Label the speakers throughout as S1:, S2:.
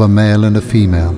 S1: a male and a female,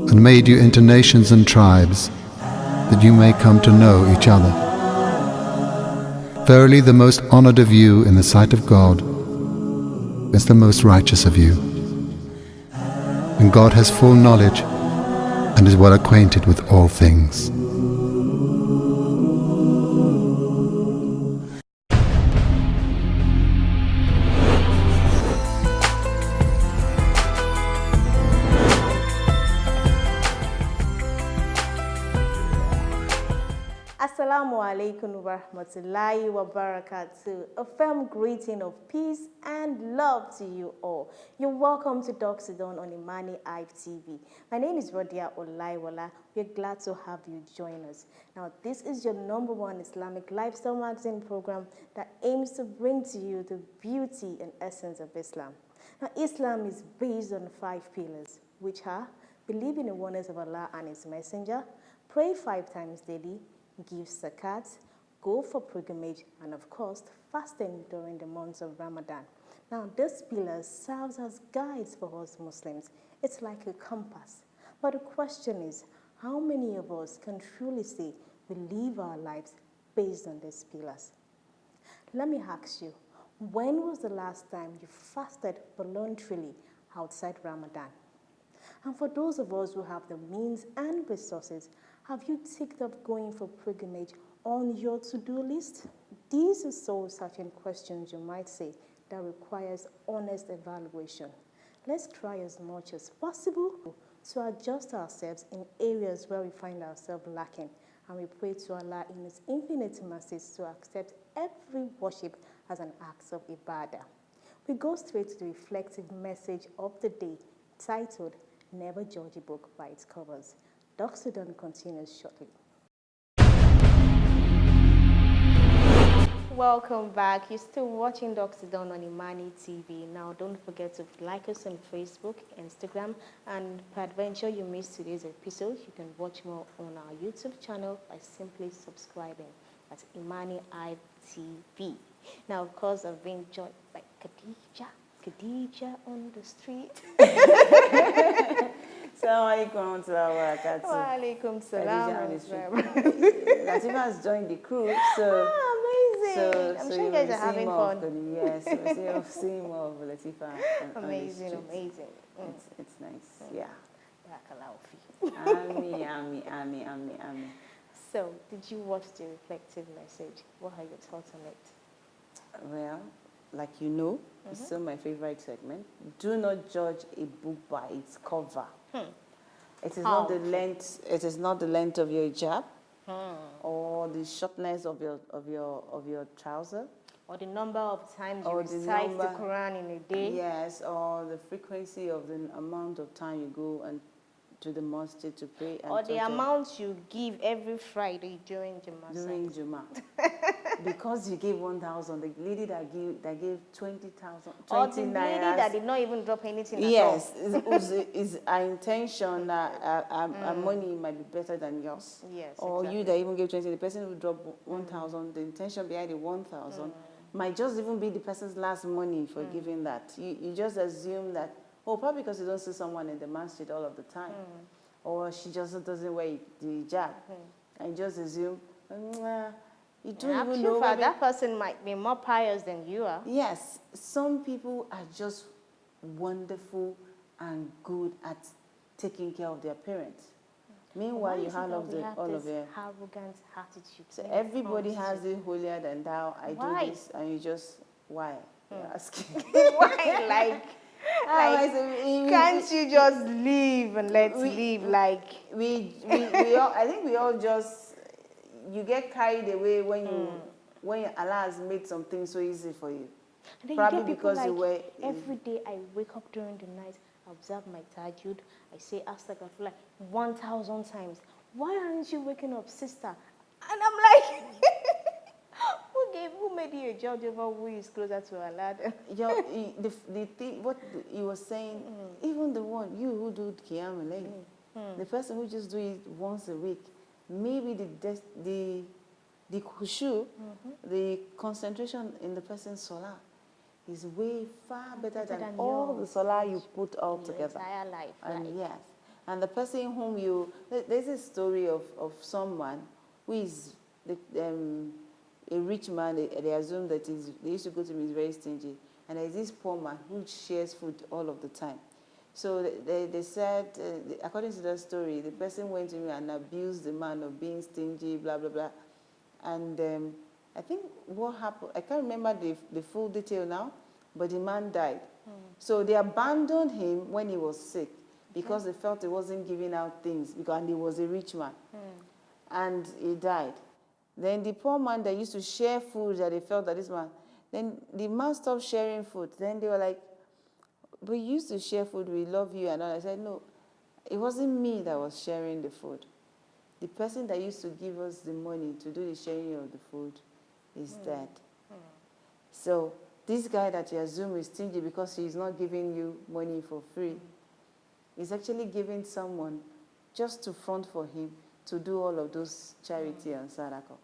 S1: and made you into nations and tribes, that you may come to know each other. Verily, the most honored of you in the sight of God is the most righteous of you. And God has full knowledge and is well acquainted with all things.
S2: Assalamu alaikum wa rahmatullahi wa barakatuh. A firm greeting of peace and love to you all. You're welcome to Doxidon on Imani Ive TV. My name is Rodia Olaiwala. We're glad to have you join us. Now, this is your #1 Islamic lifestyle magazine program that aims to bring to you the beauty and essence of Islam. Now, Islam is based on 5 pillars, which are believe in the oneness of Allah and His Messenger, pray 5 times daily, give zakat, go for pilgrimage, and of course, fasting during the months of Ramadan. Now, this pillar serves as guides for us Muslims. It's like a compass. But the question is, how many of us can truly say we live our lives based on these pillars? Let me ask you, when was the last time you fasted voluntarily outside Ramadan? And for those of us who have the means and resources, have you ticked off going for pilgrimage on your to-do list? These are soul-searching questions, you might say, that requires honest evaluation. Let's try as much as possible to adjust ourselves in areas where we find ourselves lacking. And we pray to Allah in His infinite mercies to accept every worship as an act of ibadah. We go straight to the reflective message of the day, titled, Never Judge a Book by its Covers. Doxidon continues shortly. Welcome back. You're still watching Doxidon on Imani TV. Now, don't forget to like us on Facebook, Instagram, and peradventure you missed today's episode, you can watch more on our YouTube channel by simply subscribing. That's Imani Ive TV. Now, of course, I've been joined by Khadija on the street.
S3: Assalamualaikum warahmatullahi wabarakatuh.
S2: Walaikum salam.
S3: Latifa has joined the crew, so
S2: amazing. I'm sure you guys are having fun.
S3: Yes, we're seeing more of Latifa.
S2: Amazing.
S3: It's nice. Yeah.
S2: Barakallahu fi.
S3: Ami.
S2: So, did you watch the reflective message? What are your thoughts on it?
S3: Well, like you know, it's still my favorite segment. Do not judge a book by its cover. It is not the length. It is not the length of your hijab, or the shortness of your trouser,
S2: or the number of times you recite the Quran in a day.
S3: Yes, or the frequency of the amount of time you go and to the masjid to pray, and
S2: or the amount you give every Friday during Jummah.
S3: During Jummah. Because you gave 1,000, the lady that gave 20,000,
S2: or the lady that did not even drop anything at all.
S3: Yes, is our intention that our money might be better than yours.
S2: Yes,
S3: or
S2: exactly.
S3: You that even gave 20, the person who dropped 1,000, the intention behind the 1,000 might just even be the person's last money for giving that. You just assume that, probably because you don't see someone in the masjid all of the time. Or she just doesn't wear the hijab. And you just assume, you don't even know.
S2: That person might be more pious than you are.
S3: Yes, some people are just wonderful and good at taking care of their parents. Meanwhile, you have all of their
S2: arrogant attitude.
S3: So everybody has it holier than thou. I do this, and you just why? You're asking
S2: why? Can't you just leave and let's live? Like
S3: we all, I think we all just, you get carried away when Allah has made something so easy for you.
S2: And then
S3: probably
S2: you get
S3: because you were
S2: every day I wake up during the night, I observe my tahajjud, I say astaghfirullah like 1,000 times. Why aren't you waking up, sister? And I'm like, who made you a judge over who is closer to Allah?
S3: The thing, what you were saying, even the one, you who do Qiyam al-Layl, the person who just do it once a week, maybe the khushu, the concentration in the person's salah is way far better than
S2: than
S3: all the
S2: yours.
S3: solar you put all
S2: In your
S3: together.
S2: entire life,
S3: And
S2: right?
S3: yes, and the person whom there's a story of someone who is a rich man. They assume that they used to go to him, he's very stingy. And there's this poor man who shares food all of the time. So they said, according to that story, the person went to him and abused the man of being stingy, blah, blah, blah. And I think what happened, I can't remember the full detail now, but the man died. So they abandoned him when he was sick because they felt he wasn't giving out things and he was a rich man. And he died. Then the poor man that used to share food that they felt that this man, then the man stopped sharing food. Then they were like, we used to share food, we love you and all. I said, no, it wasn't me that was sharing the food. The person that used to give us the money to do the sharing of the food is dead. So this guy that you assume is stingy because he's not giving you money for free is actually giving someone just to front for him to do all of those charity and sadaqah.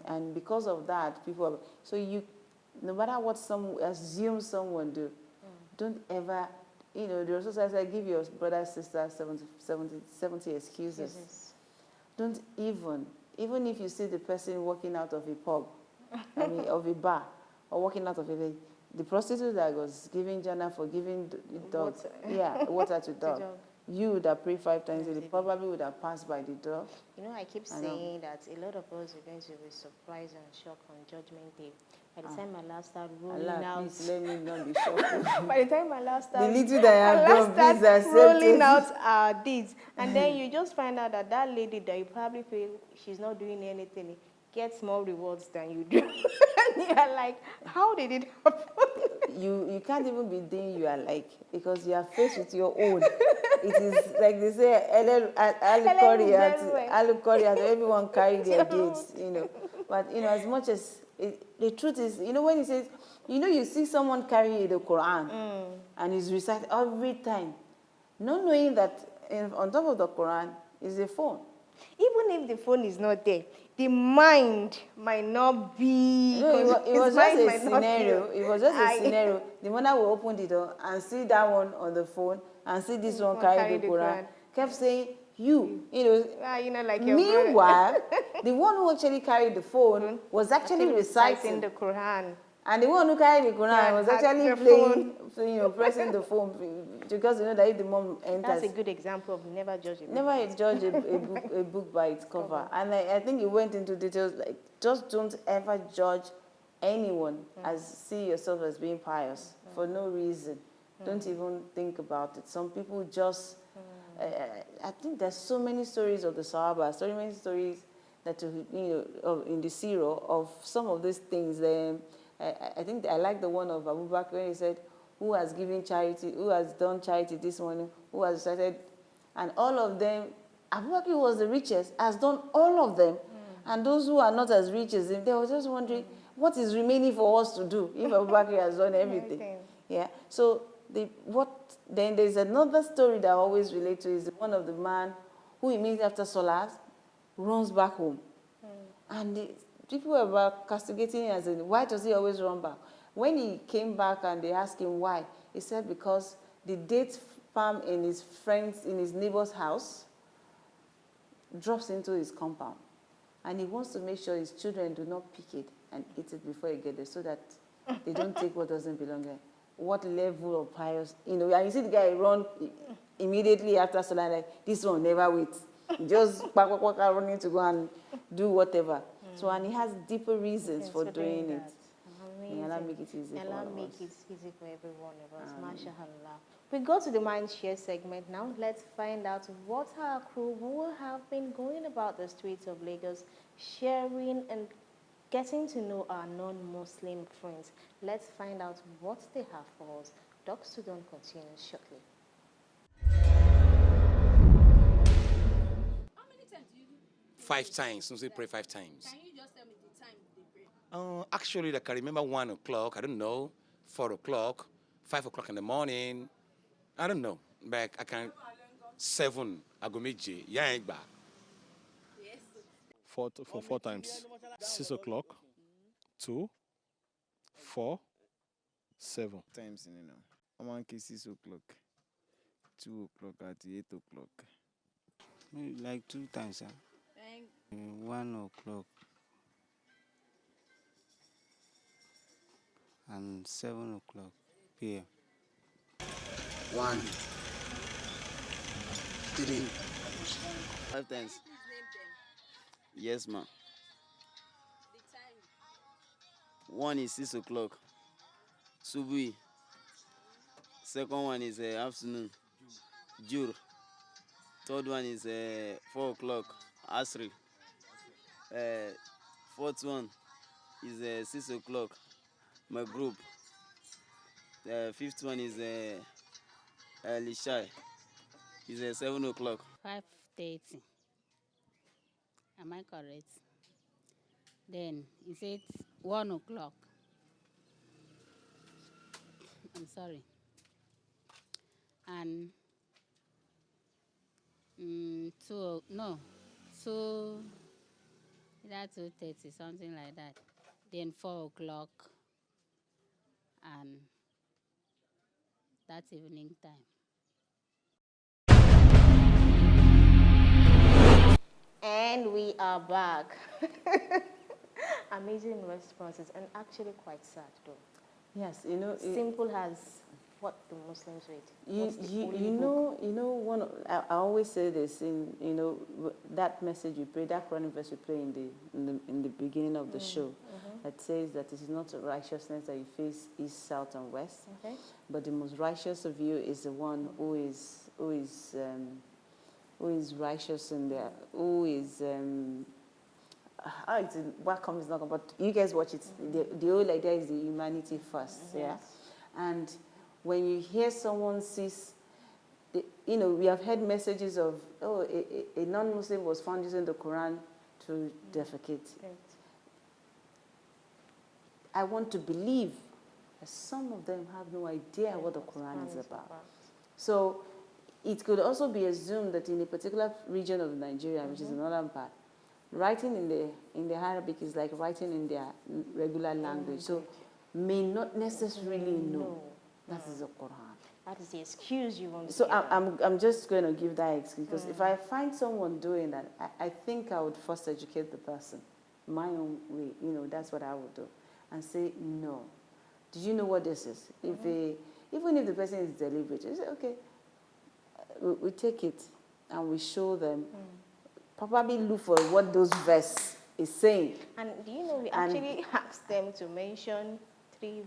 S3: And because of that, no matter what assume someone do, don't ever, the Rasul says, give your brother, sister 70 excuses. Don't even if you see the person walking out of a pub, of a bar, or walking out of the prostitute that was giving Jannah for giving the dog, water to dog. You would have prayed 5 times, they probably would have passed by the door.
S2: I keep saying that a lot of us are going to be surprised and shocked on Judgment Day. By the time Allah start rolling out,
S3: please let me not be shocked.
S2: by the time Allah start,
S3: the little that I have done, please accept
S2: rolling
S3: it.
S2: out our deeds, and then you just find out that lady that you probably feel she's not doing anything gets more rewards than you do. And you're like, how did it happen?
S3: You can't even be doing you are like, because you are faced with your own. It is like they say, Alukori, everyone carry their gates, But, as much as, the truth is, when he says, you see someone carry the Quran and he's recited every time, not knowing that on top of the Quran is a phone.
S2: Even if the phone is not there, the mind might not be.
S3: No, it was just a scenario. It was just a scenario. The mother will open the door and see that one on the phone and see this one carry the Quran. Kept saying,
S2: like
S3: meanwhile, the one who actually carried the phone was actually reciting
S2: the Quran.
S3: And the one who carried the Quran was actually playing, pressing the phone, because that if the mom enters.
S2: That's a good example of never judge a book.
S3: Never judge a book by its cover. And I think it went into details like, just don't ever judge anyone see yourself as being pious for no reason. Don't even think about it. Some people just, I think there's so many stories of the Sahaba, so many stories that, in the Sirah of some of these things. I think I like the one of Abu Bakr when he said, who has given charity, who has done charity this morning, who has recited, and all of them, Abu Bakr was the richest, has done all of them, and those who are not as rich as him, they were just wondering, what is remaining for us to do if Abu Bakr has done everything? Yeah. So then there's another story that I always relate to, is one of the man who immediately after Salat runs back home, and people were about castigating him as in, why does he always run back? When he came back and they asked him why, he said because the date palm in his neighbor's house drops into his compound. And he wants to make sure his children do not pick it and eat it before he gets there, so that they don't take what doesn't belong there. What level of pious, and you see the guy run immediately after Salah, like, this one never waits. Just running to go and do whatever. So, and he has deeper reasons for doing it. May Allah make it easy for all of us.
S2: Allah make it easy for every one of us. MashaAllah. We go to the Mind Share segment now. Let's find out what our crew who have been going about the streets of Lagos, sharing and getting to know our non-Muslim friends. Let's find out what they have for us. Doc Student continues shortly.
S4: How many times do you do?
S5: 5 times. Since we pray 5 times.
S4: Can you just tell me the time they pray?
S5: Actually, I can remember 1 o'clock. I don't know. 4 o'clock, 5 o'clock in the morning. I don't know. But I can 7. Agomeji. Yangba.
S4: Yes.
S6: For 4 times. 6 o'clock, 2, 4, 7 times, I'm 6 o'clock, 2 o'clock, at 8 o'clock.
S7: Maybe like 2 times, sir.
S4: Thank
S7: 1 o'clock and 7 o'clock p.m.
S8: 1, 3.
S6: 5 times.
S4: please name them.
S6: Yes, ma.
S4: The time.
S6: One is 6 o'clock, Subui. Second one is afternoon, Jur. Third one is 4 o'clock, Asri. Fourth one is 6 o'clock, my group. Fifth one is Lishai. Is 7 o'clock.
S9: 5:30. Am I correct? Then is it 1 o'clock? I'm sorry. And two, either 2:30, something like that. Then 4 o'clock, and that's evening time.
S2: And we are back. Amazing responses, and actually quite sad though.
S3: Yes,
S2: Simple as what the Muslims read. What's the holy book?
S3: I always say this that message you pray, that Quran verse you pray in the beginning of the show, that says that it is not righteousness that you face east, south, and west,
S2: Okay.
S3: but the most righteous of you is the one who is righteous in there, who is what comes not, but you guys watch it. The whole idea is the humanity first, yeah. And when you hear someone says, we have heard messages of, a non-Muslim was found using the Quran to defecate.
S2: Right.
S3: I want to believe that some of them have no idea what the Quran is about. So it could also be assumed that in a particular region of Nigeria, which is the northern part, writing in the Arabic is like writing in their regular language. So may not necessarily know that is the Quran.
S2: That is the excuse you want to
S3: So
S2: give.
S3: I'm just going to give that excuse, because if I find someone doing that, I think I would first educate the person my own way. That's what I would do, and say, no. Do you know what this is? Even if the person is deliberate, you say, okay, we take it and we show them. Probably look for what those verse is saying.
S2: And do you know, we actually asked them to mention 3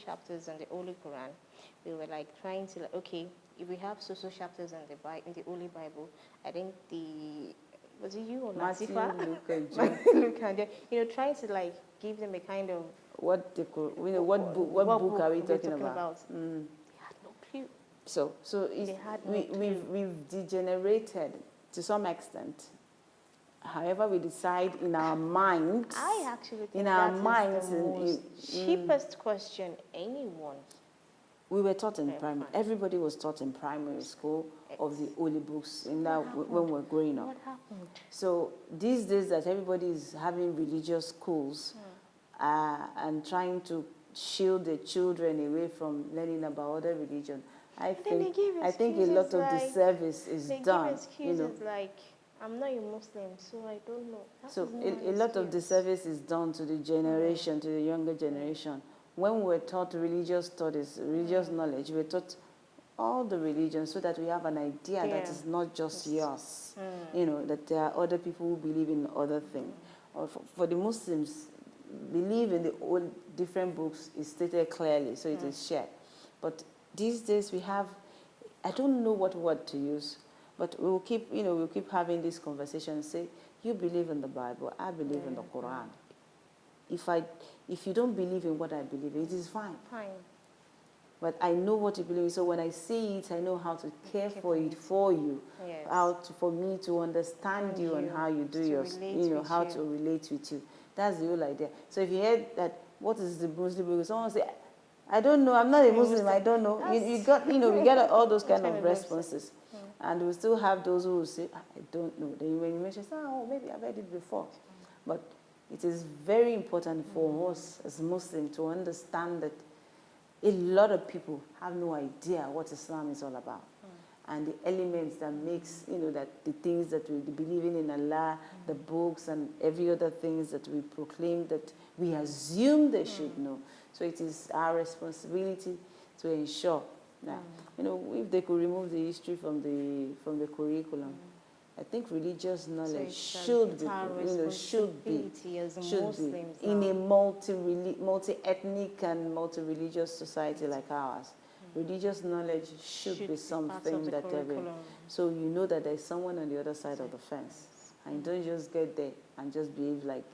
S2: chapters in the Holy Quran. We were like trying to, okay, if we have so chapters in the Holy Bible, I think was it you or
S3: Matthew,
S2: Latifa?
S3: Luke, and John.
S2: Matthew, Luke, and John. Trying to give them a kind of
S3: What book are we talking about?
S2: They had no clue.
S3: So
S2: They had no clue.
S3: we've degenerated to some extent. However, we decide in our minds.
S2: I actually think
S3: in our
S2: that
S3: minds,
S2: is the most cheapest question anyone.
S3: We were taught in primary. Everybody was taught in primary school of the holy books when we were growing up.
S2: What happened?
S3: So these days that everybody is having religious schools and trying to shield the children away from learning about other religion, I think a lot of the service is done.
S2: Give excuses like, I'm not a Muslim, so I don't know.
S3: So a lot of the service is done to the generation, to the younger generation. When we were taught religious studies, religious knowledge, we were taught all the religions so that we have an idea that it's not just yours. That there are other people who believe in other things. Or for the Muslims, believe in the old different books is stated clearly, so it is shared. But these days we have, I don't know what word to use, but we'll keep having this conversation and say, you believe in the Bible, I believe in the Quran. If you don't believe in what I believe in, it is fine. But I know what you believe in, so when I see it, I know how to care for it for you, for me to understand you and how you do yours, how to relate with you. That's the whole idea. So if you hear that, what is the Muslim book? Someone say, I don't know, I'm not a Muslim, I don't know. We get all those kind of responses. And we still have those who will say, I don't know. Then when you mention, maybe I've heard it before. But it is very important for us as Muslims to understand that a lot of people have no idea what Islam is all about. And the elements that makes, that the things that we believe in Allah, the books and every other things that we proclaim that we assume they should know. So it is our responsibility to ensure that, if they could remove the history from the curriculum, I think religious knowledge should be in a multi-ethnic and multi-religious society like ours. Religious knowledge should be something that so you know that there's someone on the other side of the fence, and you don't just get there and just behave like,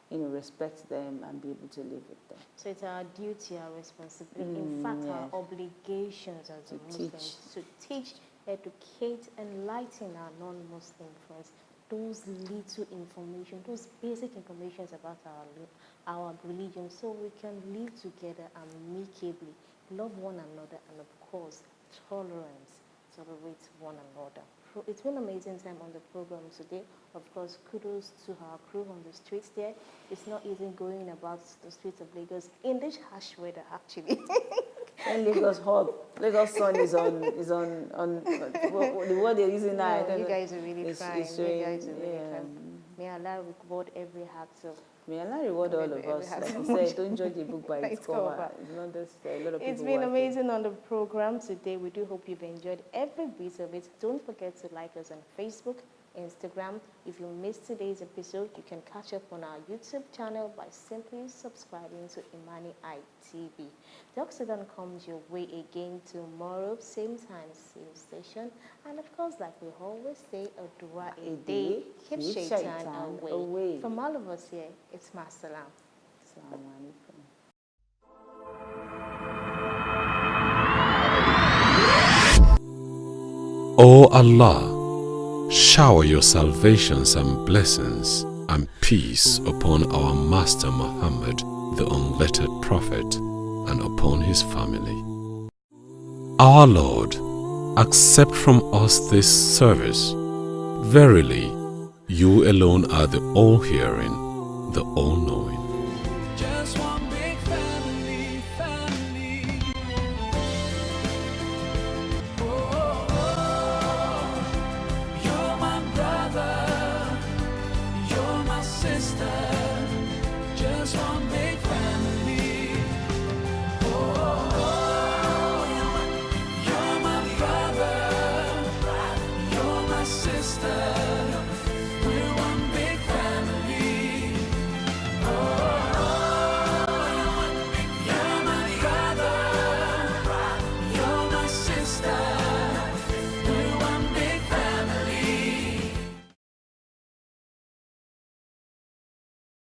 S3: respect them and be able to live with them.
S2: So it's our duty, our responsibility, in fact, our obligations as Muslims to teach, educate, enlighten our non-Muslim friends those little information, those basic informations about our religion, so we can live together amicably, love one another, and of course, tolerance, tolerate one another. It's been an amazing time on the program today. Of course, kudos to our crew on the streets there. It's not easy going about the streets of Lagos in this harsh weather, actually.
S3: When Lagos hot, Lagos sun is on the word they're using now.
S2: No, you guys are really fine. You guys are really fine. May Allah reward every heart of.
S3: May Allah reward all of us. Like I said, don't judge the book by its cover. It's not just a lot of people.
S2: It's been amazing on the program today. We do hope you've enjoyed every bit of it. Don't forget to like us on Facebook, Instagram. If you missed today's episode, you can catch up on our YouTube channel by simply subscribing to Imani ITV. Doxodon comes your way again tomorrow, same time, same station. And of course, like we always say, a dua a day keeps shaitan away. From all of us here, it's Masalam.
S3: Assalamu alaikum.
S10: O Allah, shower your salvations and blessings and peace upon our Master Muhammad, the unlettered Prophet, and upon his family. Our Lord, accept from us this service. Verily, you alone are the all-hearing, the all-knowing.